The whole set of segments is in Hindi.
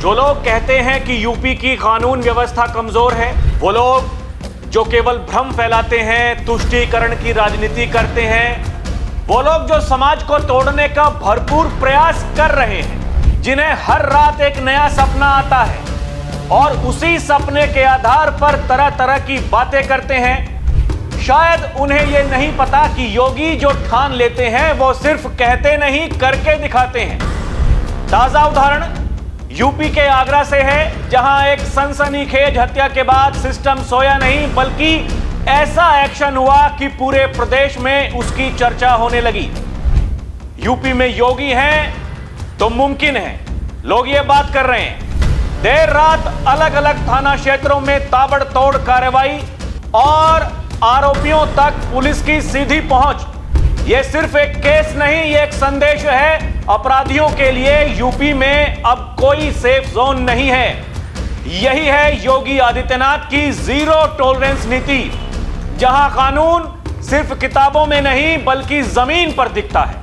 जो लोग कहते हैं कि यूपी की कानून व्यवस्था कमजोर है, वो लोग जो केवल भ्रम फैलाते हैं, तुष्टीकरण की राजनीति करते हैं, वो लोग जो समाज को तोड़ने का भरपूर प्रयास कर रहे हैं, जिन्हें हर रात एक नया सपना आता है और उसी सपने के आधार पर तरह तरह की बातें करते हैं, शायद उन्हें यह नहीं पता कि योगी जो ठान लेते हैं वो सिर्फ कहते नहीं करके दिखाते हैं। ताजा उदाहरण यूपी के आगरा से है, जहां एक सनसनीखेज हत्या के बाद सिस्टम सोया नहीं, बल्कि ऐसा एक्शन हुआ कि पूरे प्रदेश में उसकी चर्चा होने लगी। यूपी में योगी हैं तो मुमकिन है, लोग ये बात कर रहे हैं। देर रात अलग अलग थाना क्षेत्रों में ताबड़तोड़ कार्रवाई और आरोपियों तक पुलिस की सीधी पहुंच। यह सिर्फ एक केस नहीं, यह एक संदेश है अपराधियों के लिए। यूपी में अब कोई सेफ जोन नहीं है। यही है योगी आदित्यनाथ की जीरो टॉलरेंस नीति, जहां कानून सिर्फ किताबों में नहीं बल्कि जमीन पर दिखता है।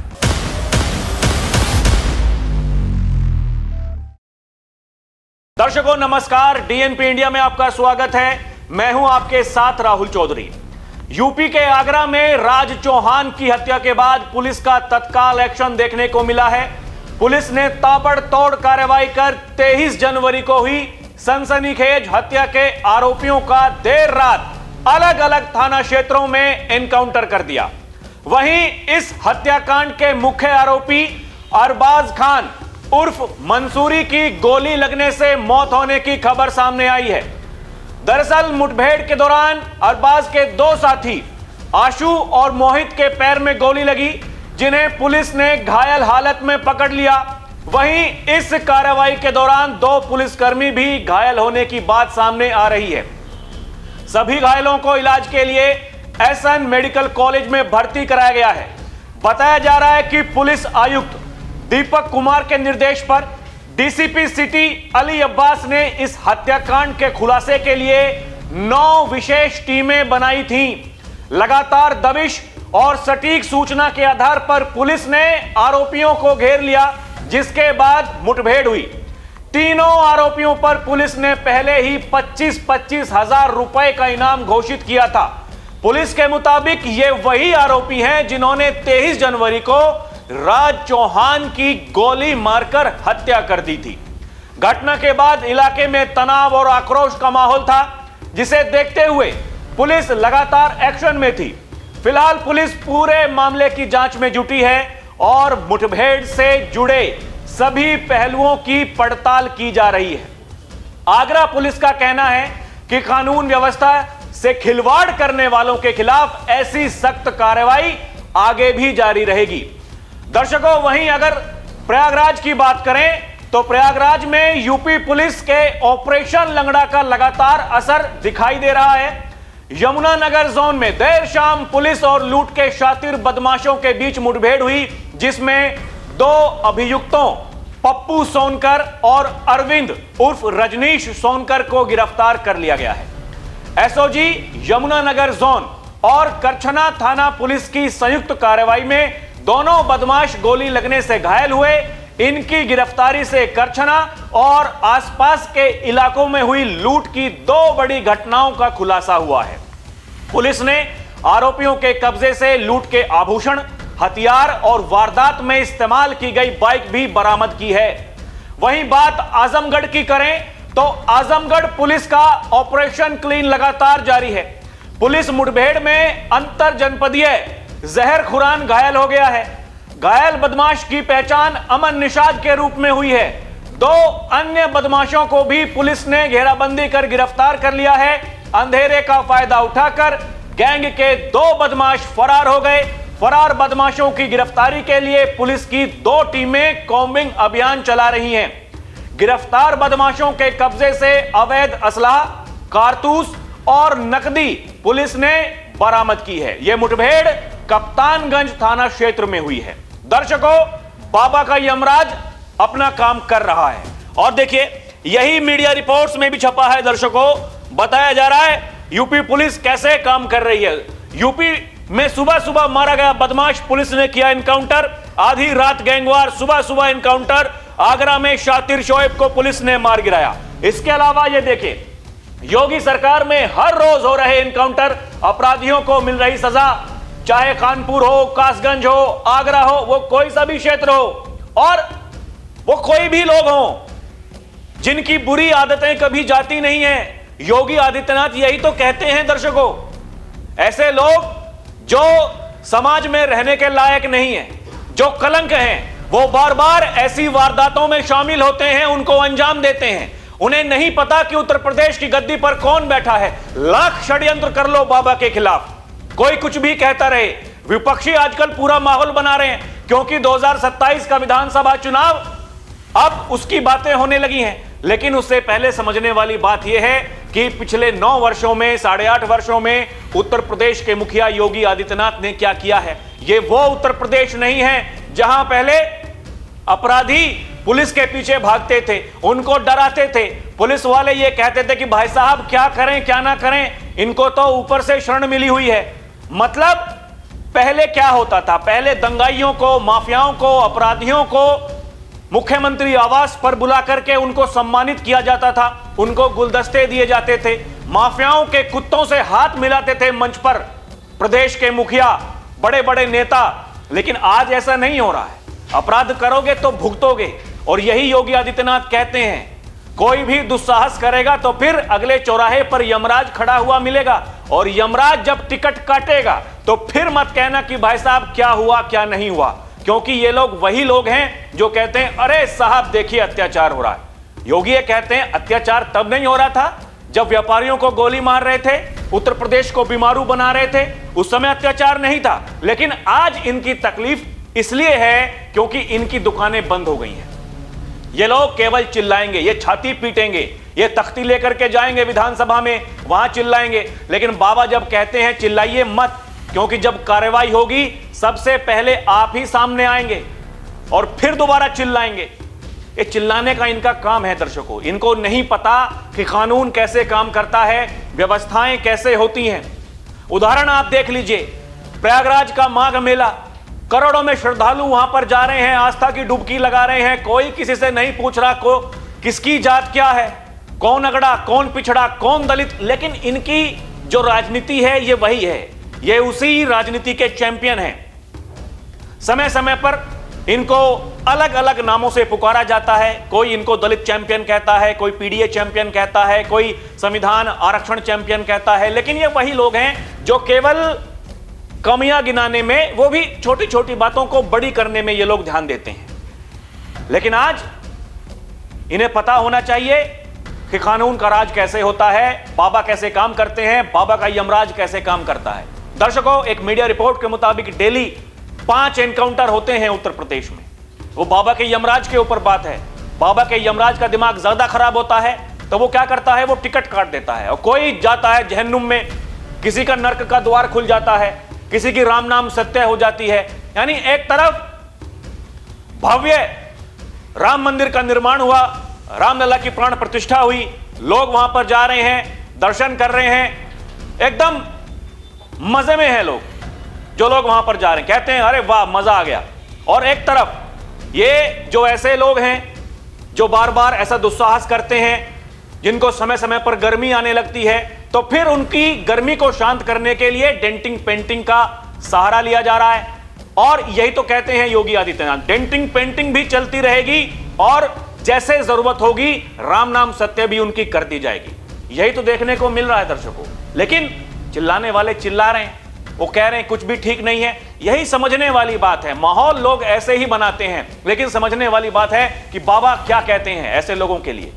दर्शकों नमस्कार, डीएनपी इंडिया में आपका स्वागत है। मैं हूं आपके साथ राहुल चौधरी। यूपी के आगरा में राज चौहान की हत्या के बाद पुलिस का तत्काल एक्शन देखने को मिला है। पुलिस ने ताबड़तोड़ कार्रवाई कर 23 जनवरी को हुई सनसनीखेज हत्या के आरोपियों का देर रात अलग अलग थाना क्षेत्रों में एनकाउंटर कर दिया। वहीं इस हत्याकांड के मुख्य आरोपी अरबाज खान उर्फ मंसूरी की गोली लगने से मौत होने की खबर सामने आई है। दरअसल मुठभेड़ के दौरान अरबाज के दो साथी आशु और मोहित के पैर में गोली लगी, जिन्हें पुलिस ने घायल हालत में पकड़ लिया। वहीं इस कार्रवाई के दौरान 2 पुलिसकर्मी भी घायल होने की बात सामने आ रही है। सभी घायलों को इलाज के लिए एसएन मेडिकल कॉलेज में भर्ती कराया गया है। बताया जा रहा है कि पुलिस आयुक्त दीपक कुमार के निर्देश पर डीसीपी सिटी अली अब्बास ने इस हत्याकांड के खुलासे के लिए 9 विशेष टीमें बनाई थीं। लगातार दबिश और सटीक सूचना के आधार पर पुलिस ने आरोपियों को घेर लिया, जिसके बाद मुठभेड़ हुई। तीनों आरोपियों पर पुलिस ने पहले ही 25-25 हजार रुपए का इनाम घोषित किया था। पुलिस के मुताबिक ये वही आरोपी हैं जिन्होंने 23 जनवरी को राज चौहान की गोली मारकर हत्या कर दी थी। घटना के बाद इलाके में तनाव और आक्रोश का माहौल था, जिसे देखते हुए पुलिस लगातार एक्शन में थी। फिलहाल पुलिस पूरे मामले की जांच में जुटी है और मुठभेड़ से जुड़े सभी पहलुओं की पड़ताल की जा रही है। आगरा पुलिस का कहना है कि कानून व्यवस्था से खिलवाड़ करने वालों के खिलाफ ऐसी सख्त कार्रवाई आगे भी जारी रहेगी। दर्शकों, वहीं अगर प्रयागराज की बात करें तो प्रयागराज में यूपी पुलिस के ऑपरेशन लंगड़ा का लगातार असर दिखाई दे रहा है। यमुनानगर जोन में देर शाम पुलिस और लूट के शातिर बदमाशों के बीच मुठभेड़ हुई, जिसमें 2 अभियुक्तों पप्पू सोनकर और अरविंद उर्फ रजनीश सोनकर को गिरफ्तार कर लिया गया है। एसओजी यमुनानगर जोन और करछना थाना पुलिस की संयुक्त कार्रवाई में दोनों बदमाश गोली लगने से घायल हुए। इनकी गिरफ्तारी से करछना और आसपास के इलाकों में हुई लूट की 2 बड़ी घटनाओं का खुलासा हुआ है। पुलिस ने आरोपियों के कब्जे से लूट के आभूषण, हथियार और वारदात में इस्तेमाल की गई बाइक भी बरामद की है। वहीं बात आजमगढ़ की करें तो आजमगढ़ पुलिस का ऑपरेशन क्लीन लगातार जारी है। पुलिस मुठभेड़ में अंतर जनपदीय जहर खुरान घायल हो गया है। घायल बदमाश की पहचान अमन निषाद के रूप में हुई है। 2 अन्य बदमाशों को भी पुलिस ने घेराबंदी कर गिरफ्तार कर लिया है। अंधेरे का फायदा उठाकर गैंग के 2 बदमाश फरार हो गए। फरार बदमाशों की गिरफ्तारी के लिए पुलिस की 2 टीमें कॉम्बिंग अभियान चला रही हैं। गिरफ्तार बदमाशों के कब्जे से अवैध असलाह, कारतूस और नकदी पुलिस ने बरामद की है। यह मुठभेड़ कप्तानगंज थाना क्षेत्र में हुई है। दर्शकों, बाबा का यमराज अपना काम कर रहा है और देखिए यही मीडिया रिपोर्ट्स में भी छपा है। दर्शकों, बताया जा रहा है यूपी पुलिस कैसे काम कर रही है। यूपी में सुबह सुबह मारा गया बदमाश, पुलिस ने किया इनकाउंटर। आधी रात गैंगवार, सुबह सुबह इनकाउंटर। आगरा में शातिर शोएब को पुलिस ने मार गिराया। इसके अलावा ये देखिए, योगी सरकार में हर रोज हो रहे एनकाउंटर, अपराधियों को मिल रही सजा, चाहे कानपुर हो, कासगंज हो, आगरा हो, वो कोई सा भी क्षेत्र हो, और वो कोई भी लोग हो जिनकी बुरी आदतें कभी जाती नहीं है। योगी आदित्यनाथ यही तो कहते हैं दर्शकों, ऐसे लोग जो समाज में रहने के लायक नहीं है, जो कलंक हैं, वो बार बार ऐसी वारदातों में शामिल होते हैं, उनको अंजाम देते हैं। उन्हें नहीं पता कि उत्तर प्रदेश की गद्दी पर कौन बैठा है। लाख षड्यंत्र कर लो बाबा के खिलाफ, कोई कुछ भी कहता रहे। विपक्षी आजकल पूरा माहौल बना रहे हैं, क्योंकि 2027 का विधानसभा चुनाव अब उसकी बातें होने लगी हैं। लेकिन उससे पहले समझने वाली बात यह है कि पिछले 9 वर्षों में, 8.5 वर्षों में उत्तर प्रदेश के मुखिया योगी आदित्यनाथ ने क्या किया है। यह वो उत्तर प्रदेश नहीं है जहां पहले अपराधी पुलिस के पीछे भागते थे, उनको डराते थे। पुलिस वाले ये कहते थे कि भाई साहब क्या करें क्या ना करें, इनको तो ऊपर से शरण मिली हुई है। मतलब पहले क्या होता था, पहले दंगाइयों को, माफियाओं को, अपराधियों को मुख्यमंत्री आवास पर बुला करके उनको सम्मानित किया जाता था, उनको गुलदस्ते दिए जाते थे, माफियाओं के कुत्तों से हाथ मिलाते थे मंच पर प्रदेश के मुखिया, बड़े बड़े नेता। लेकिन आज ऐसा नहीं हो रहा है। अपराध करोगे तो भुगतोगे, और यही योगी आदित्यनाथ कहते हैं, कोई भी दुस्साहस करेगा तो फिर अगले चौराहे पर यमराज खड़ा हुआ मिलेगा, और यमराज जब टिकट काटेगा तो फिर मत कहना कि भाई साहब क्या हुआ क्या नहीं हुआ, क्योंकि ये लोग वही लोग हैं जो कहते हैं अरे साहब देखिए अत्याचार हो रहा है। योगी ये कहते हैं अत्याचार तब नहीं हो रहा था जब व्यापारियों को गोली मार रहे थे, उत्तर प्रदेश को बीमारू बना रहे थे, उस समय अत्याचार नहीं था। लेकिन आज इनकी तकलीफ इसलिए है क्योंकि इनकी दुकानें बंद हो गई हैं। ये लोग केवल चिल्लाएंगे, ये छाती पीटेंगे, ये तख्ती लेकर के जाएंगे विधानसभा में, वहां चिल्लाएंगे। लेकिन बाबा जब कहते हैं चिल्लाइए मत, क्योंकि जब कार्रवाई होगी सबसे पहले आप ही सामने आएंगे और फिर दोबारा चिल्लाएंगे। ये चिल्लाने का इनका काम है दर्शकों। इनको नहीं पता कि कानून कैसे काम करता है, व्यवस्थाएं कैसे होती हैं। उदाहरण आप देख लीजिए, प्रयागराज का माघ मेला, करोड़ों में श्रद्धालु वहां पर जा रहे हैं, आस्था की डुबकी लगा रहे हैं। कोई किसी से नहीं पूछ रहा को किसकी जात क्या है, कौन अगड़ा, कौन पिछड़ा, कौन दलित। लेकिन इनकी जो राजनीति है ये वही है, ये उसी राजनीति के चैंपियन हैं। समय समय पर इनको अलग अलग नामों से पुकारा जाता है। कोई इनको दलित चैंपियन कहता है, कोई पीडीए चैंपियन कहता है, कोई संविधान आरक्षण चैंपियन कहता है। लेकिन ये वही लोग हैं जो केवल कमियां गिनाने में, वो भी छोटी छोटी बातों को बड़ी करने में ये लोग ध्यान देते हैं। लेकिन आज इन्हें पता होना चाहिए कि कानून का राज कैसे होता है, बाबा कैसे काम करते हैं, बाबा का यमराज कैसे काम करता है। दर्शकों, एक मीडिया रिपोर्ट के मुताबिक डेली 5 एनकाउंटर होते हैं उत्तर प्रदेश में। वो बाबा के यमराज के ऊपर बात है। बाबा के यमराज का दिमाग ज्यादा खराब होता है तो वो क्या करता है, वो टिकट काट देता है और कोई जाता है जहन्नुम में, किसी का नर्क का द्वार खुल जाता है, किसी की राम नाम सत्य हो जाती है। यानी एक तरफ भव्य राम मंदिर का निर्माण हुआ, रामलला की प्राण प्रतिष्ठा हुई, लोग वहां पर जा रहे हैं, दर्शन कर रहे हैं, एकदम मजे में हैं लोग। जो लोग वहां पर जा रहे हैं कहते हैं अरे वाह मजा आ गया। और एक तरफ ये जो ऐसे लोग हैं जो बार बार ऐसा दुस्साहस करते हैं, जिनको समय समय पर गर्मी आने लगती है, तो फिर उनकी गर्मी को शांत करने के लिए डेंटिंग पेंटिंग का सहारा लिया जा रहा है। और यही तो कहते हैं योगी आदित्यनाथ, डेंटिंग पेंटिंग भी चलती रहेगी और जैसे जरूरत होगी राम नाम सत्य भी उनकी कर दी जाएगी। यही तो देखने को मिल रहा है दर्शकों। लेकिन चिल्लाने वाले चिल्ला रहे हैं, वो कह रहे हैं कुछ भी ठीक नहीं है। यही समझने वाली बात है। माहौल लोग ऐसे ही बनाते हैं, लेकिन समझने वाली बात है कि बाबा क्या कहते हैं ऐसे लोगों के लिए।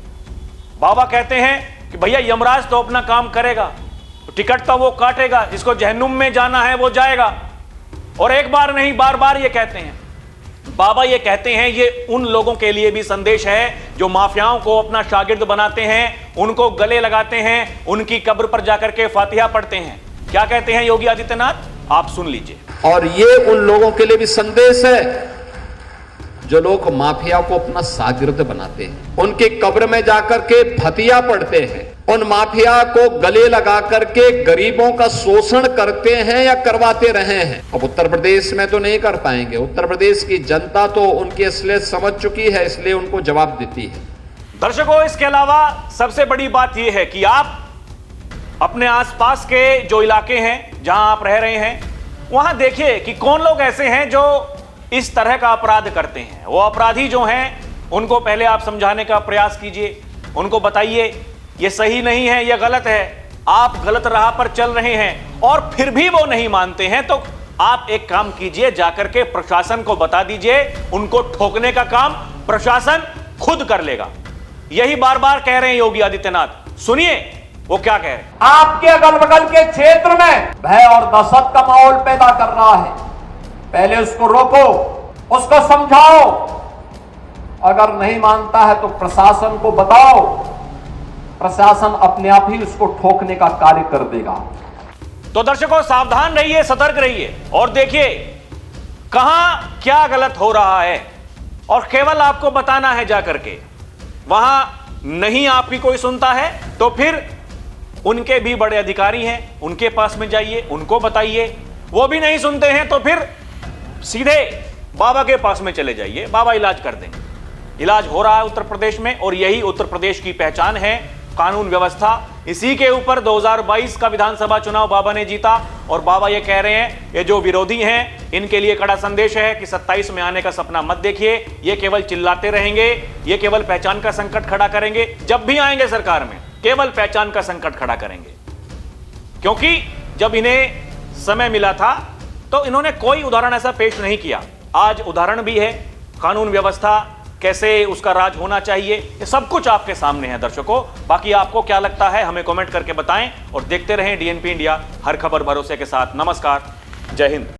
बाबा कहते हैं कि भैया यमराज तो अपना काम करेगा, टिकट तो वो काटेगा, जिसको जहन्नुम में जाना है वो जाएगा। और एक बार नहीं बार बार ये कहते हैं। बाबा ये कहते हैं, ये उन लोगों के लिए भी संदेश है जो माफियाओं को अपना शागिर्द बनाते हैं, उनको गले लगाते हैं, उनकी कब्र पर जाकर के फातिहा पढ़ते हैं। क्या कहते हैं योगी आदित्यनाथ, आप सुन लीजिए। और ये उन लोगों के लिए भी संदेश है जो लोग माफिया को अपना शागिर्द बनाते हैं, उनकी कब्र में जाकर के फतिया पढ़ते हैं। उन माफिया को गले लगा करके गरीबों का शोषण करते हैं या करवाते रहे हैं। अब उत्तर प्रदेश में तो नहीं कर पाएंगे। उत्तर प्रदेश की जनता तो उनकी असलियत समझ चुकी है, इसलिए उनको जवाब देती है। दर्शकों, इसके अलावा सबसे बड़ी बात यह है कि आप अपने आसपास के जो इलाके हैं जहां आप रह रहे हैं, वहां देखिए कि कौन लोग ऐसे हैं जो इस तरह का अपराध करते हैं। वो अपराधी जो हैं उनको पहले आप समझाने का प्रयास कीजिए, उनको बताइए ये सही नहीं है, ये गलत है, आप गलत राह पर चल रहे हैं, और फिर भी वो नहीं मानते हैं तो आप एक काम कीजिए, जाकर के प्रशासन को बता दीजिए। उनको ठोकने का काम प्रशासन खुद कर लेगा। यही बार बार कह रहे हैं योगी आदित्यनाथ। सुनिए वो क्या कह रहे हैं। आपके अगल बगल के क्षेत्र में भय और दहशत का माहौल पैदा कर रहा है, पहले उसको रोको, उसको समझाओ। अगर नहीं मानता है तो प्रशासन को बताओ, प्रशासन अपने आप ही उसको ठोकने का कार्य कर देगा। तो दर्शकों, सावधान रहिए, सतर्क रहिए और देखिए कहां क्या गलत हो रहा है, और केवल आपको बताना है जाकर के। वहां नहीं आपकी कोई सुनता है तो फिर उनके भी बड़े अधिकारी हैं, उनके पास में जाइए, उनको बताइए। वो भी नहीं सुनते हैं तो फिर सीधे बाबा के पास में चले जाइए, बाबा इलाज कर देंगे। इलाज हो रहा है उत्तर प्रदेश में, और यही उत्तर प्रदेश की पहचान है, कानून व्यवस्था। इसी के ऊपर 2022 का विधानसभा चुनाव बाबा ने जीता, और बाबा ये कह रहे हैं ये जो विरोधी हैं इनके लिए कड़ा संदेश है कि 27 में आने का सपना मत देखिए। ये केवल चिल्लाते रहेंगे, ये केवल पहचान का संकट खड़ा करेंगे। जब भी आएंगे सरकार में केवल पहचान का संकट खड़ा करेंगे, क्योंकि जब इन्हें समय मिला था तो इन्होंने कोई उदाहरण ऐसा पेश नहीं किया। आज उदाहरण भी है, कानून व्यवस्था कैसे उसका राज होना चाहिए, ये सब कुछ आपके सामने है दर्शकों। बाकी आपको क्या लगता है हमें कमेंट करके बताएं, और देखते रहें डीएनपी इंडिया, हर खबर भरोसे के साथ। नमस्कार, जय हिंद।